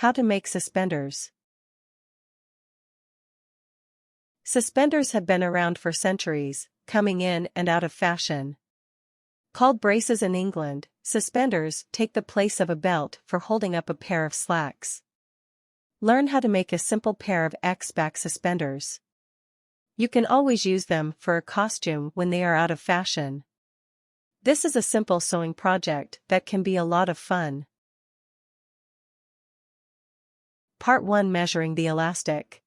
How to make suspenders. Suspenders have been around for centuries, coming in and out of fashion. Called braces in England, suspenders take the place of a belt for holding up a pair of slacks. Learn how to make a simple pair of X-back suspenders. You can always use them for a costume when they are out of fashion. This is a simple sewing project that can be a lot of fun. Part 1. Measuring the elastic.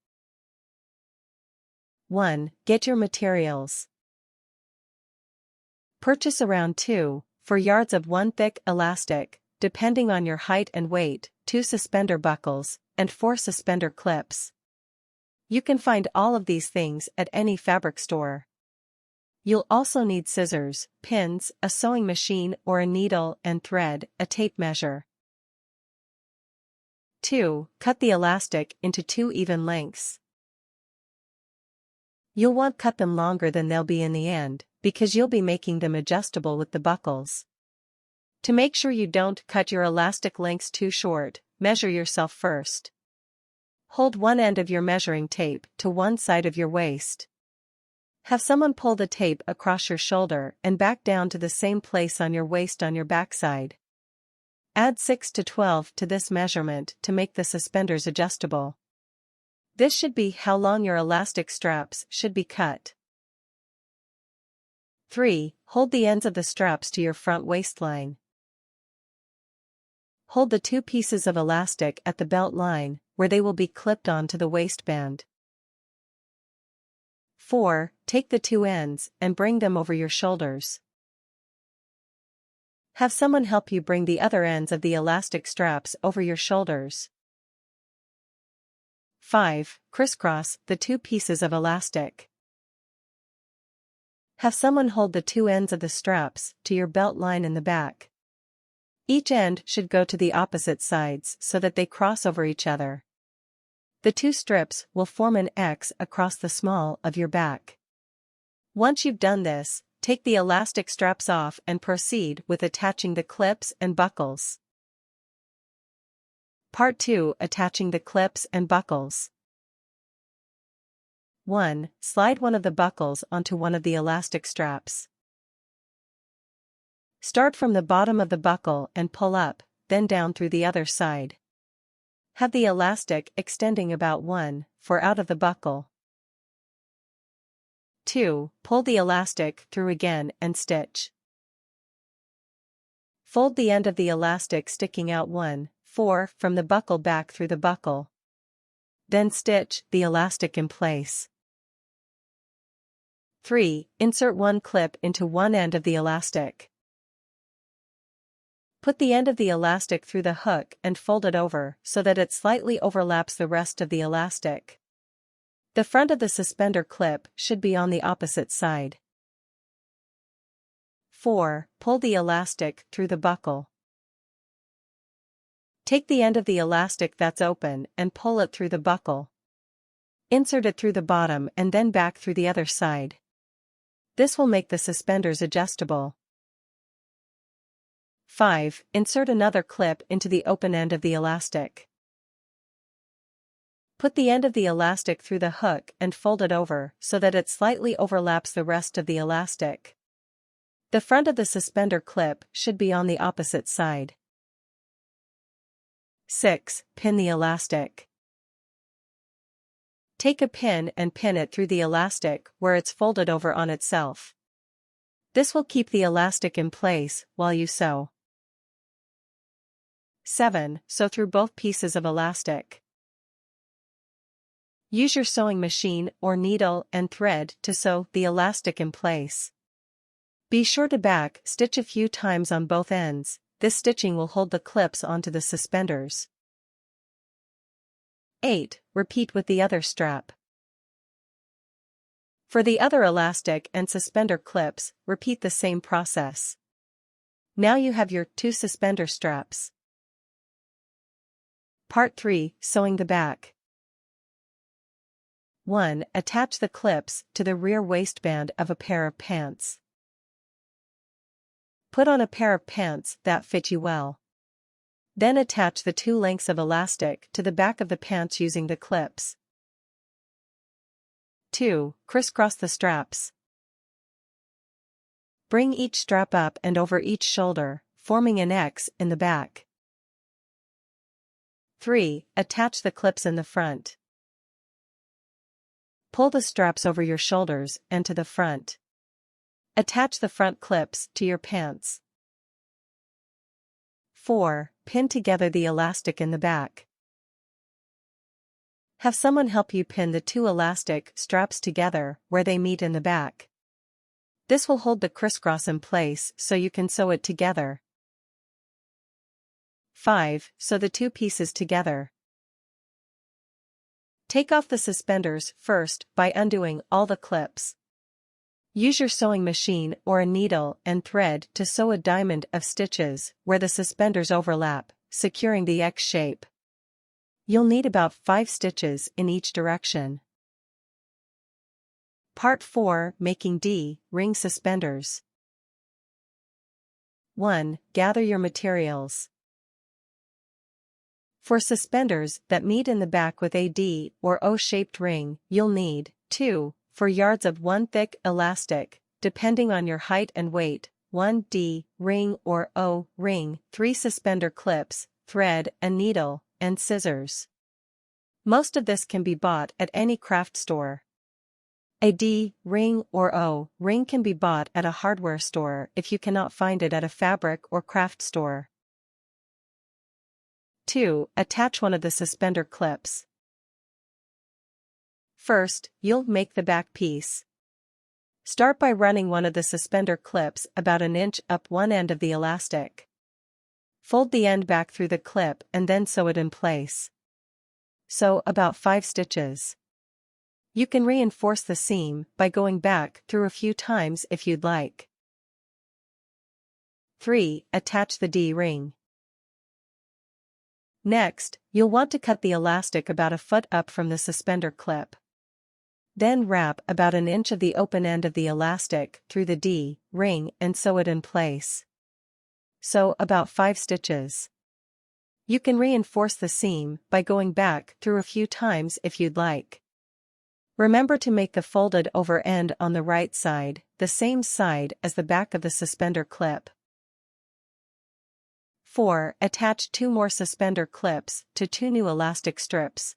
1. Get your materials. Purchase around 2-4 yards of 1 thick elastic, depending on your height and weight, 2 suspender buckles, and 4 suspender clips. You can find all of these things at any fabric store. You'll also need scissors, pins, a sewing machine or a needle and thread, a tape measure. 2. Cut the elastic into 2 even lengths. You'll want to cut them longer than they'll be in the end, because you'll be making them adjustable with the buckles. To make sure you don't cut your elastic lengths too short, measure yourself first. Hold one end of your measuring tape to one side of your waist. Have someone pull the tape across your shoulder and back down to the same place on your waist on your backside. Add 6 to 12 to this measurement to make the suspenders adjustable. This should be how long your elastic straps should be cut. 3. Hold the ends of the straps to your front waistline. Hold the 2 pieces of elastic at the belt line, where they will be clipped onto the waistband. 4. Take the 2 ends and bring them over your shoulders. Have someone help you bring the other ends of the elastic straps over your shoulders. 5. Crisscross the 2 pieces of elastic. Have someone hold the 2 ends of the straps to your belt line in the back. Each end should go to the opposite sides so that they cross over each other. The 2 strips will form an X across the small of your back. Once you've done this, take the elastic straps off and proceed with attaching the clips and buckles. Part 2. Attaching the clips and buckles. 1. Slide one of the buckles onto one of the elastic straps. Start from the bottom of the buckle and pull up, then down through the other side. Have the elastic extending about 1/4 out of the buckle. 2. Pull the elastic through again and stitch. Fold the end of the elastic sticking out 1/4 from the buckle back through the buckle. Then stitch the elastic in place. 3. Insert 1 clip into one end of the elastic. Put the end of the elastic through the hook and fold it over so that it slightly overlaps the rest of the elastic. The front of the suspender clip should be on the opposite side. 4. Pull the elastic through the buckle. Take the end of the elastic that's open and pull it through the buckle. Insert it through the bottom and then back through the other side. This will make the suspenders adjustable. 5. Insert another clip into the open end of the elastic. Put the end of the elastic through the hook and fold it over so that it slightly overlaps the rest of the elastic. The front of the suspender clip should be on the opposite side. 6. Pin the elastic. Take a pin and pin it through the elastic where it's folded over on itself. This will keep the elastic in place while you sew. 7. Sew through both pieces of elastic. Use your sewing machine or needle and thread to sew the elastic in place. Be sure to back stitch a few times on both ends. This stitching will hold the clips onto the suspenders. 8. Repeat with the other strap. For the other elastic and suspender clips, repeat the same process. Now you have your 2 suspender straps. Part 3. Sewing the back. 1. Attach the clips to the rear waistband of a pair of pants. Put on a pair of pants that fit you well. Then attach the 2 lengths of elastic to the back of the pants using the clips. 2. Crisscross the straps. Bring each strap up and over each shoulder, forming an X in the back. 3. Attach the clips in the front. Pull the straps over your shoulders and to the front. Attach the front clips to your pants. 4. Pin together the elastic in the back. Have someone help you pin the 2 elastic straps together where they meet in the back. This will hold the crisscross in place so you can sew it together. 5. Sew the 2 pieces together. Take off the suspenders first by undoing all the clips. Use your sewing machine or a needle and thread to sew a diamond of stitches where the suspenders overlap, securing the X shape. You'll need about 5 stitches in each direction. Part 4. Making D-ring suspenders. 1. Gather your materials. For suspenders that meet in the back with a D or O-shaped ring, you'll need 2. 4 yards of 1 thick elastic, depending on your height and weight, 1 D ring or O ring, 3 suspender clips, thread and needle, and scissors. Most of this can be bought at any craft store. A D ring or O ring can be bought at a hardware store if you cannot find it at a fabric or craft store. 2. Attach one of the suspender clips. First, you'll make the back piece. Start by running one of the suspender clips about an inch up one end of the elastic. Fold the end back through the clip and then sew it in place. Sew about 5 stitches. You can reinforce the seam by going back through a few times if you'd like. 3. Attach the D-ring. Next, you'll want to cut the elastic about a foot up from the suspender clip. Then wrap about an inch of the open end of the elastic through the D-ring and sew it in place. Sew about 5 stitches. You can reinforce the seam by going back through a few times if you'd like. Remember to make the folded over end on the right side, the same side as the back of the suspender clip. 4. Attach 2 more suspender clips to 2 new elastic strips.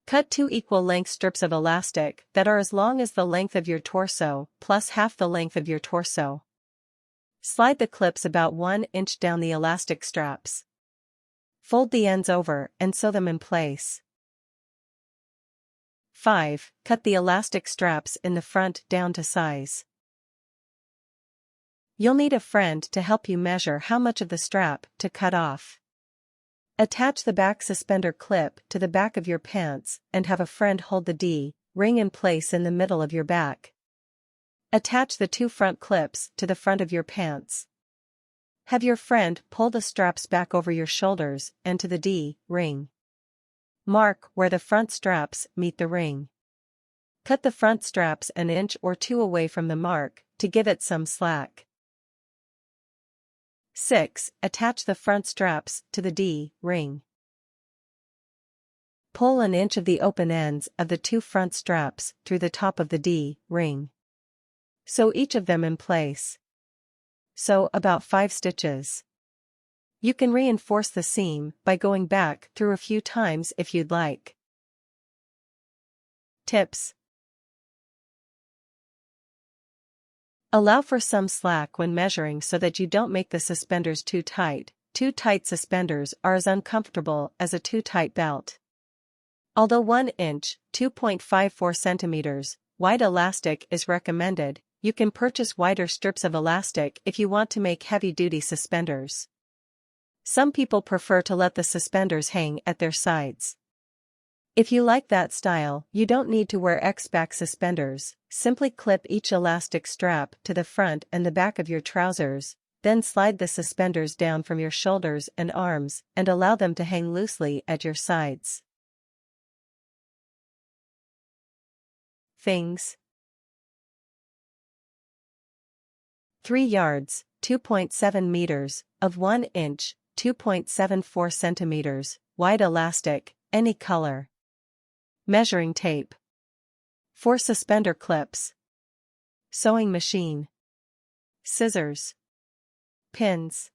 Cut 2 equal length strips of elastic that are as long as the length of your torso, plus half the length of your torso. Slide the clips about 1 inch down the elastic straps. Fold the ends over and sew them in place. 5. Cut the elastic straps in the front down to size. You'll need a friend to help you measure how much of the strap to cut off. Attach the back suspender clip to the back of your pants and have a friend hold the D-ring in place in the middle of your back. Attach the 2 front clips to the front of your pants. Have your friend pull the straps back over your shoulders and to the D-ring. Mark where the front straps meet the ring. Cut the front straps an inch or 2 away from the mark to give it some slack. 6. Attach the front straps to the D-ring. Pull an inch of the open ends of the 2 front straps through the top of the D-ring. Sew each of them in place. Sew about 5 stitches. You can reinforce the seam by going back through a few times if you'd like. Tips. Allow for some slack when measuring so that you don't make the suspenders too tight. Too tight suspenders are as uncomfortable as a too tight belt. Although 1 inch, 2.54 centimeters, wide elastic is recommended, you can purchase wider strips of elastic if you want to make heavy-duty suspenders. Some people prefer to let the suspenders hang at their sides. If you like that style, you don't need to wear X-back suspenders. Simply clip each elastic strap to the front and the back of your trousers, then slide the suspenders down from your shoulders and arms and allow them to hang loosely at your sides. Things. 3 yards, 2.7 meters, of 1 inch, 2.74 centimeters, wide elastic, any color. Measuring tape. 4 suspender clips. Sewing machine. Scissors. Pins.